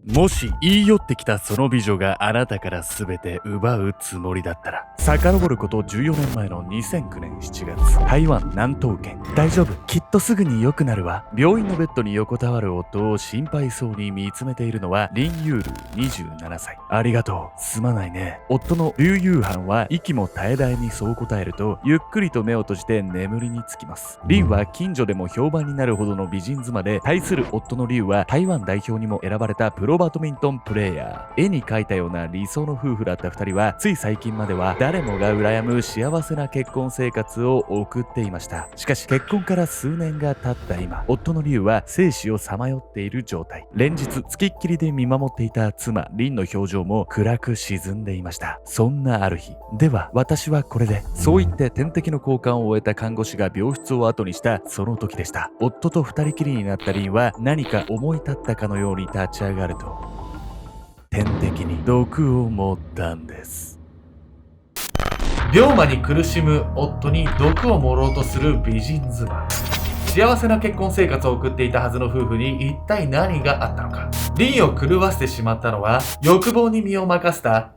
もし言い寄ってきたその美女があなたから全て奪うつもりだったら、遡ること14年前の2009年7月、台湾南東県。大丈夫、きっとすぐに良くなるわ。病院のベッドに横たわる夫を心配そうに見つめているのはリン・ユール27歳。ありがとう、すまないね。夫のリュウ・ユーハンは息も絶え絶えにそう答えると、ゆっくりと目を閉じて眠りにつきます。リンは近所でも評判になるほどの美人妻で、対する夫のリュウは台湾代表にも選ばれたプロバドミントンプレーヤー。絵に描いたような理想の夫婦だった2人は、つい最近までは誰もが羨む幸せな結婚生活を送っていました。しかし結婚から数年が経った今、夫のリュウは生死をさまよっている状態。連日付きっきりで見守っていた妻リンの表情も暗く沈んでいました。そんなある日、では私はこれで、そう言って点滴の交換を終えた看護師が病室を後にしたその時でした。夫と二人きりになったリンは何か思い立ったかのように立ち上がると、点滴に毒を盛ったんです。病魔に苦しむ夫に毒を盛ろうとする美人妻。幸せな結婚生活を送っていたはずの夫婦に一体何があったのか。リンを狂わせてしまったのは、欲望に身を任せた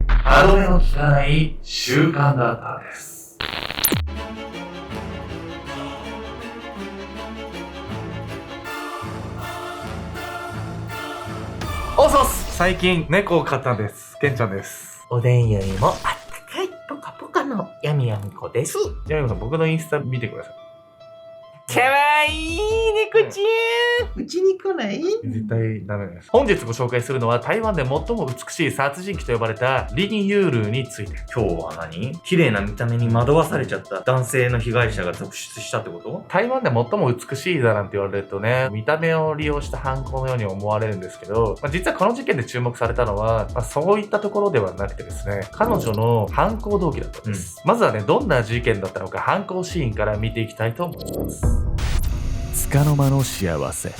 歯止めの効かない習慣だったんです。おそす、最近猫を飼ったんです。ケンちゃんです。おでんよりもあったかいポカポカのやみやみこです。ヤミコさん、僕のインスタ見てください。かわいい猫ちゃん。うちに来ない？絶対ダメです。本日ご紹介するのは台湾で最も美しい殺人鬼と呼ばれたリン・ユールについて。今日は何？綺麗な見た目に惑わされちゃった男性の被害者が続出したってこと？台湾で最も美しいだなんて言われるとね、見た目を利用した犯行のように思われるんですけど、実はこの事件で注目されたのは、そういったところではなくてですね、彼女の犯行動機だったんです。まずはね、どんな事件だったのか犯行シーンから見ていきたいと思います。束の間の幸せ。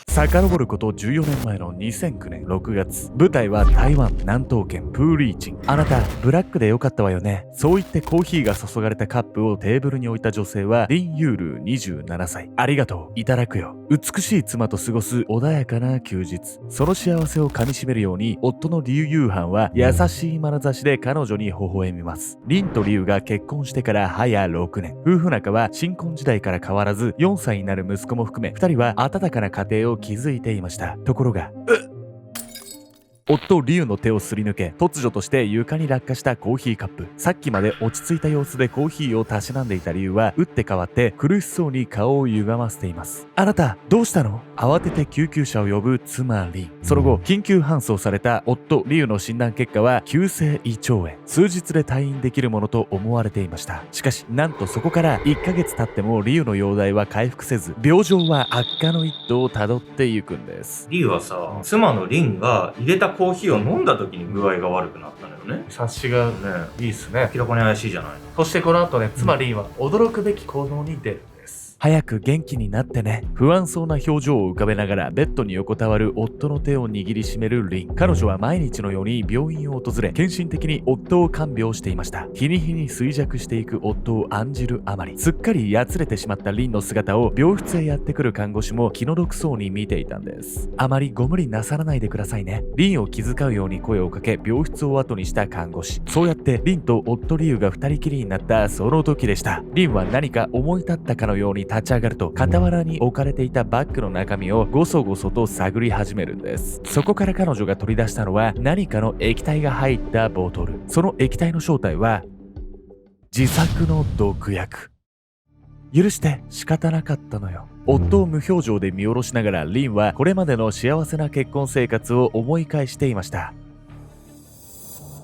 遡ること14年前の2009年6月、舞台は台湾南東県プーリーチン。あなたブラックでよかったわよね。そう言ってコーヒーが注がれたカップをテーブルに置いた女性はリン・ユール27歳。ありがとう、いただくよ。美しい妻と過ごす穏やかな休日。その幸せをかみしめるように、夫のリュウ・ユーハンは優しい眼差しで彼女に微笑みます。リンとリュウが結婚してから早6年。夫婦仲は新婚時代から変わらず、4歳になる息子も含め2人は温かな家庭を築いていました。ところが、夫リュウの手をすり抜け、突如として床に落下したコーヒーカップ。さっきまで落ち着いた様子でコーヒーをたしなんでいたリュウは打って変わって苦しそうに顔を歪ませています。あなたどうしたの？慌てて救急車を呼ぶ妻リン。その後緊急搬送された夫リュウの診断結果は急性胃腸炎。数日で退院できるものと思われていました。しかしなんとそこから1ヶ月経ってもリュウの容体は回復せず、病状は悪化の一途をたどっていくんです。リュウはさ、妻のリンが入れたコーヒーを飲んだ時に具合が悪くなったのよね。察しがいいっすね。明らかに怪しいじゃない。そしてこの後ね、妻リンは驚くべき行動に出る。早く元気になってね。不安そうな表情を浮かべながらベッドに横たわる夫の手を握りしめるリン。彼女は毎日のように病院を訪れ、献身的に夫を看病していました。日に日に衰弱していく夫を案じるあまり、すっかりやつれてしまったリンの姿を病室へやってくる看護師も気の毒そうに見ていたんです。あまりご無理なさらないでくださいね。リンを気遣うように声をかけ、病室を後にした看護師。そうやってリンと夫リュウが二人きりになったその時でした。リンは何か思い立ったかのように立ち上がると、傍らに置かれていたバッグの中身をごそごそと探り始めるんです。そこから彼女が取り出したのは何かの液体が入ったボトル。その液体の正体は自作の毒薬。許して仕方なかったのよ。夫を無表情で見下ろしながらリンはこれまでの幸せな結婚生活を思い返していました。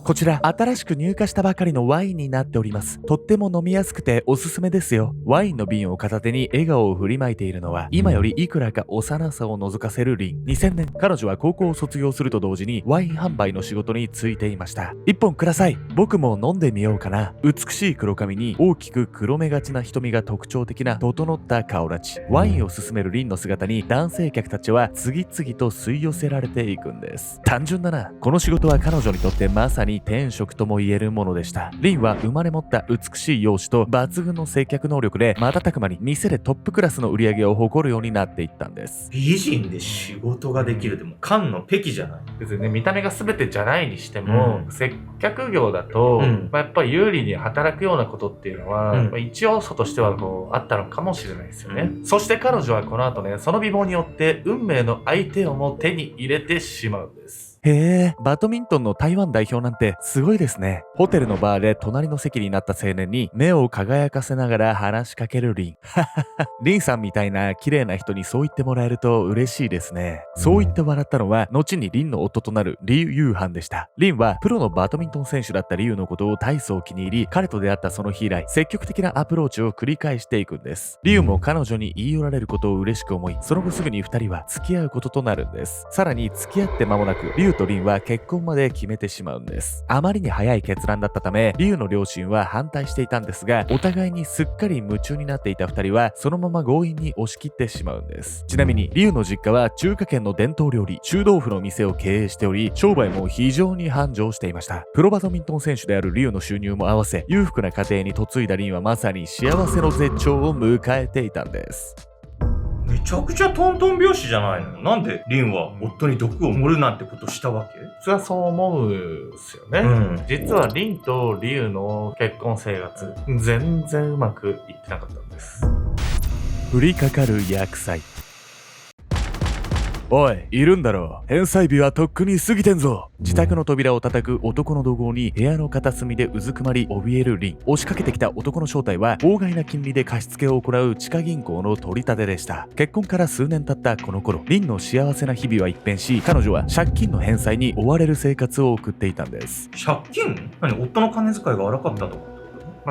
こちら新しく入荷したばかりのワインになっております。とっても飲みやすくておすすめですよ。ワインの瓶を片手に笑顔を振りまいているのは、今よりいくらか幼さを覗かせるリン。2000年、彼女は高校を卒業すると同時にワイン販売の仕事に就いていました。一本ください。僕も飲んでみようかな。美しい黒髪に大きく黒目がちな瞳が特徴的な整った顔立ち。ワインを勧めるリンの姿に男性客たちは次々と吸い寄せられていくんです。単純だな。この仕事は彼女にとってまさにに天職とも言えるものでした。リンは生まれ持った美しい容姿と抜群の接客能力で瞬く間に店でトップクラスの売り上げを誇るようになっていったんです。美人で仕事ができるでも菅のペキじゃない。別にね、見た目が全てじゃないにしても、接客業だと、やっぱり有利に働くようなことっていうのは、一要素としてはこうあったのかもしれないですよね。そして彼女はこの後ね、その美貌によって運命の相手をも手に入れてしまうんです。へえ、バドミントンの台湾代表なんてすごいですね。ホテルのバーで隣の席になった青年に目を輝かせながら話しかけるリン。リンさんみたいな綺麗な人にそう言ってもらえると嬉しいですね。そう言って笑ったのは、後にリンの夫となるリュウ・ユーハンでした。リンはプロのバドミントン選手だったリュウのことを大層気に入り、彼と出会ったその日以来、積極的なアプローチを繰り返していくんです。リュウも彼女に言い寄られることを嬉しく思い、その後すぐに2人は付き合うこととなるんです。さらに付き合って間もなく、リュウとリンは結婚まで決めてしまうんです。あまりに早い決断だったため、リュウの両親は反対していたんですが、お互いにすっかり夢中になっていた2人はそのまま強引に押し切ってしまうんです。ちなみにリュウの実家は中華圏の伝統料理臭豆腐の店を経営しており、商売も非常に繁盛していました。プロバドミントン選手であるリュウの収入も合わせ、裕福な家庭に嫁いだリンはまさに幸せの絶頂を迎えていたんです。めちゃくちゃトントン拍子じゃないの。なんでリンは夫に毒を盛るなんてことしたわけ？普通はそう思うんですよね。実はリンとリュウの結婚生活、全然うまくいってなかったんです。降りかかる厄災。おい、いるんだろう。返済日はとっくに過ぎてんぞ。自宅の扉を叩く男の怒号に部屋の片隅でうずくまり怯えるリン。押しかけてきた男の正体は法外な金利で貸し付けを行う地下銀行の取り立てでした。結婚から数年経ったこの頃、リンの幸せな日々は一変し、彼女は借金の返済に追われる生活を送っていたんです。借金？何？夫の金遣いが荒かったとか？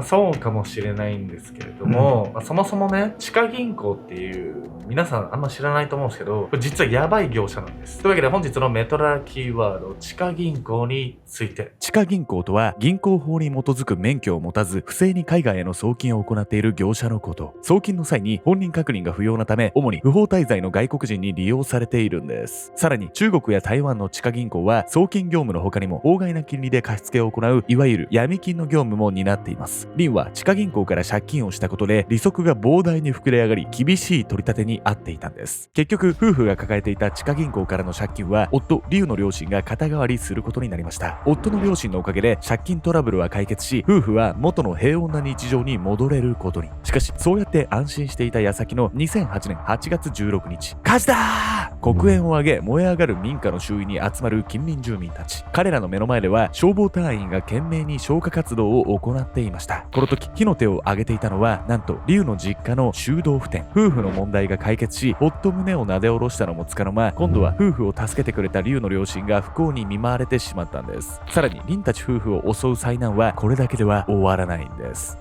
そうかもしれないんですけれども、そもそもね、地下銀行っていう皆さんあんま知らないと思うんですけど、これ実はやばい業者なんです。というわけで本日のメトラキーワード、地下銀行について。地下銀行とは銀行法に基づく免許を持たず不正に海外への送金を行っている業者のこと。送金の際に本人確認が不要なため、主に不法滞在の外国人に利用されているんです。さらに中国や台湾の地下銀行は送金業務の他にも法外な金利で貸し付けを行ういわゆる闇金の業務も担っています。リンは地下銀行から借金をしたことで利息が膨大に膨れ上がり、厳しい取り立てに遭っていたんです。結局夫婦が抱えていた地下銀行からの借金は夫リュウの両親が肩代わりすることになりました。夫の両親のおかげで借金トラブルは解決し、夫婦は元の平穏な日常に戻れることに。しかしそうやって安心していた矢先の2008年8月16日、火事だー！黒煙を上げ燃え上がる民家の周囲に集まる近隣住民たち。彼らの目の前では消防隊員が懸命に消火活動を行っていました。この時火の手を挙げていたのはなんとリュウの実家の修道府店。夫婦の問題が解決し、ほっと胸をなで下ろしたのもつかの間、今度は夫婦を助けてくれたリュウの両親が不幸に見舞われてしまったんです。さらにリンたち夫婦を襲う災難はこれだけでは終わらないんです。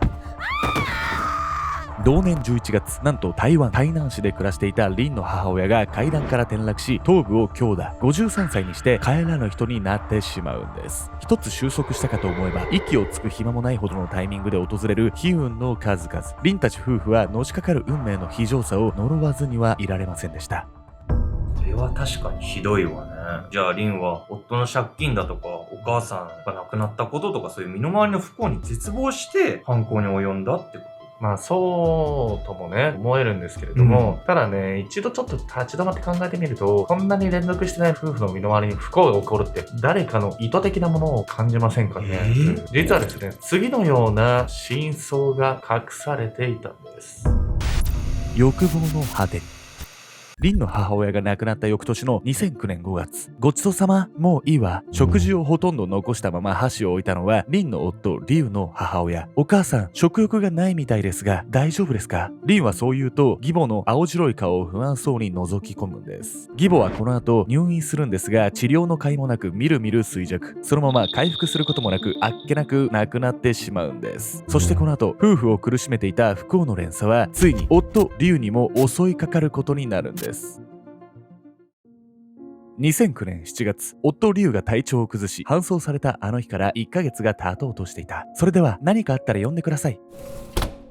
同年11月、なんと台湾台南市で暮らしていたリンの母親が階段から転落し、頭部を強打。53歳にして帰らぬ人になってしまうんです。一つ収束したかと思えば、息をつく暇もないほどのタイミングで訪れる悲運の数々。リンたち夫婦はのしかかる運命の非常さを呪わずにはいられませんでした。これは確かにひどいわね。じゃあリンは夫の借金だとかお母さんが亡くなったこととか、そういう身の回りの不幸に絶望して犯行に及んだってこと？そうともね、思えるんですけれども、ただね、一度ちょっと立ち止まって考えてみると、こんなに連続してない夫婦の身の回りに不幸が起こるって、誰かの意図的なものを感じませんかね。実はですね、次のような真相が隠されていたんです。欲望の果てに。リンの母親が亡くなった翌年の2009年5月、ごちそうさま、もういいわ。食事をほとんど残したまま箸を置いたのは、リンの夫、リュウの母親。お母さん、食欲がないみたいですが、大丈夫ですか？リンはそう言うと、義母の青白い顔を不安そうに覗き込むんです。義母はこの後入院するんですが、治療の甲斐もなく、みるみる衰弱。そのまま回復することもなく、あっけなく亡くなってしまうんです。そしてこの後、夫婦を苦しめていた不幸の連鎖は、ついに夫、リュウにも襲いかかることになるんです。2009年7月、夫リュウが体調を崩し搬送されたあの日から1ヶ月が経とうとしていた。それでは何かあったら呼んでください。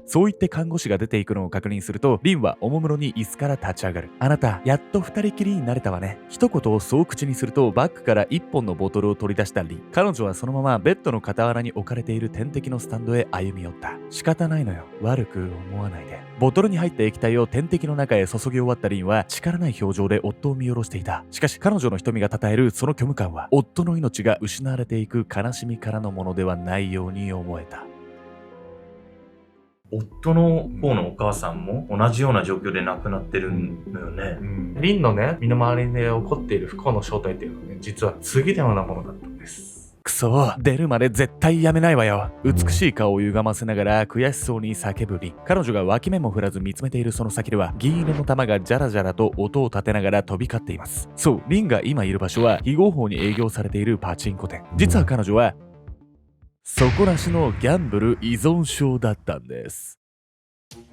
そう言って看護師が出ていくのを確認すると、リンはおもむろに椅子から立ち上がる。あなた、やっと二人きりになれたわね。一言をそう口にすると、バッグから一本のボトルを取り出したリン。彼女はそのままベッドの傍らに置かれている点滴のスタンドへ歩み寄った。仕方ないのよ。悪く思わないで。ボトルに入った液体を点滴の中へ注ぎ終わったリンは力ない表情で夫を見下ろしていた。しかし彼女の瞳がたたえるその虚無感は、夫の命が失われていく悲しみからのものではないように思えた。夫の方のお母さんも同じような状況で亡くなってるのよね。リンのね、身の回りで起こっている不幸の正体っていうのはね、実は次のようなものだったんです。くそ、出るまで絶対やめないわよ。美しい顔を歪ませながら悔しそうに叫ぶリン。彼女が脇目も振らず見つめているその先では、銀色の玉がジャラジャラと音を立てながら飛び交っています。そう、リンが今いる場所は非合法に営業されているパチンコ店。実は彼女は底なしのギャンブル依存症だったんです。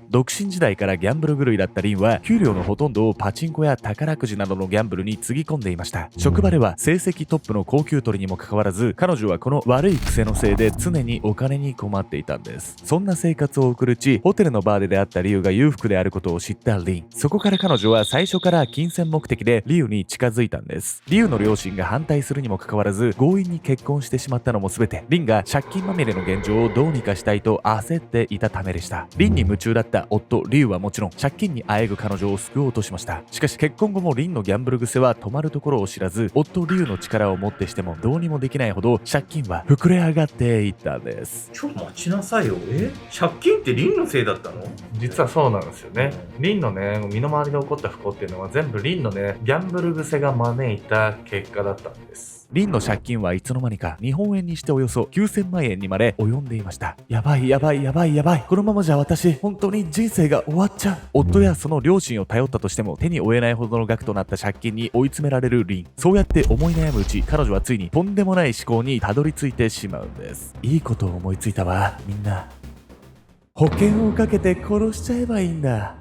独身時代からギャンブル狂いだったリンは、給料のほとんどをパチンコや宝くじなどのギャンブルにつぎ込んでいました。職場では成績トップの高給取りにもかかわらず、彼女はこの悪い癖のせいで常にお金に困っていたんです。そんな生活を送るうち、ホテルのバーで出会ったリュウが裕福であることを知ったリン。そこから彼女は最初から金銭目的でリュウに近づいたんです。リュウの両親が反対するにもかかわらず、強引に結婚してしまったのも全て、リンが借金まみれの現状をどうにかしたいと焦っていたためでした。リンに夢中だった夫リュウはもちろん借金にあえぐ彼女を救おうとしました。しかし結婚後もリンのギャンブル癖は止まるところを知らず、夫リュウの力をもってしてもどうにもできないほど借金は膨れ上がっていったんです。ちょっと待ちなさいよ。借金ってリンのせいだったの？実はそうなんですよね。リンのね、身の回りで起こった不幸っていうのは全部リンのね、ギャンブル癖が招いた結果だったんです。リンの借金はいつの間にか日本円にしておよそ9000万円にまで及んでいました。やばいやばいやばいやばい。このままじゃ私、本当に人生が終わっちゃう。夫やその両親を頼ったとしても手に負えないほどの額となった借金に追い詰められるリン。そうやって思い悩むうち、彼女はついにとんでもない思考にたどり着いてしまうんです。いいことを思いついたわ、みんな。保険をかけて殺しちゃえばいいんだ。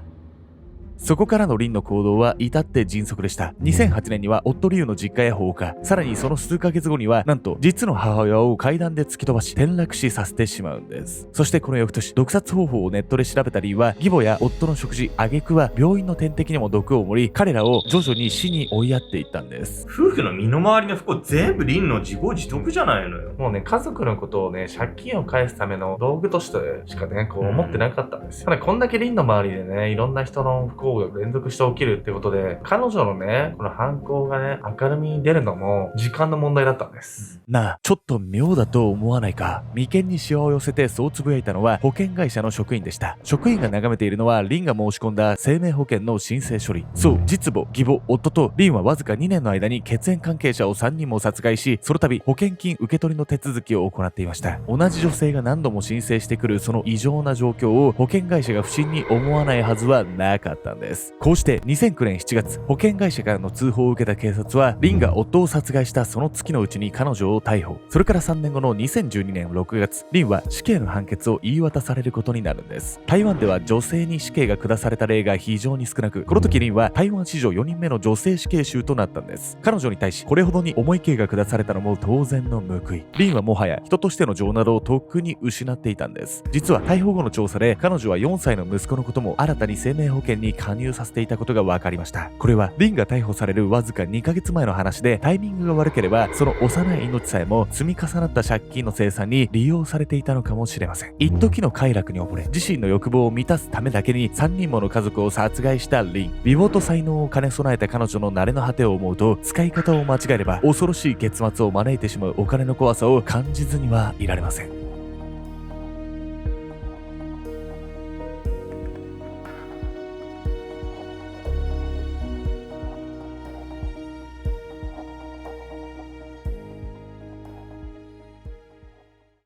そこからのリンの行動は至って迅速でした。2008年には夫リュウの実家へ放火。さらにその数ヶ月後には、なんと実の母親を階段で突き飛ばし転落死させてしまうんです。そしてこの翌年、毒殺方法をネットで調べたリンは、義母や夫の食事、挙句は病院の点滴にも毒を盛り、彼らを徐々に死に追いやっていったんです。夫婦の身の回りの不幸全部リンの自業自得じゃないのよ。もうね、家族のことをね、借金を返すための道具としてしかね、こう思ってなかったんですよ。ただこんだけリンの周りでね、いろんな人の不幸が連続して起きるってことで、彼女のね、この犯行がね、明るみに出るのも時間の問題だったんです。なあ、ちょっと妙だと思わないか。眉間にシワを寄せてそうつぶやいたのは保険会社の職員でした。職員が眺めているのはリンが申し込んだ生命保険の申請書類。そう、実母、義母、夫とリンはわずか2年の間に血縁関係者を3人も殺害し、その度保険金受け取りの手続きを行っていました。同じ女性が何度も申請してくるその異常な状況を保険会社が不審に思わないはずはなかったんです。こうして2009年7月、保険会社からの通報を受けた警察は、リンが夫を殺害したその月のうちに彼女を逮捕。それから3年後の2012年6月、リンは死刑の判決を言い渡されることになるんです。台湾では女性に死刑が下された例が非常に少なく、この時リンは台湾史上4人目の女性死刑囚となったんです。彼女に対しこれほどに重い刑が下されたのも当然の報い。リンはもはや人としての情などをとっくに失っていたんです。実は逮捕後の調査で、彼女は4歳の息子のことも新たに生命保険に加入させていたことが分かりました。これはリンが逮捕されるわずか2ヶ月前の話で、タイミングが悪ければその幼い命さえも積み重なった借金の清算に利用されていたのかもしれません。一時の快楽に溺れ、自身の欲望を満たすためだけに3人もの家族を殺害したリン。美貌と才能を兼ね備えた彼女の慣れの果てを思うと、使い方を間違えれば恐ろしい結末を招いてしまうお金の怖さを感じずにはいられません。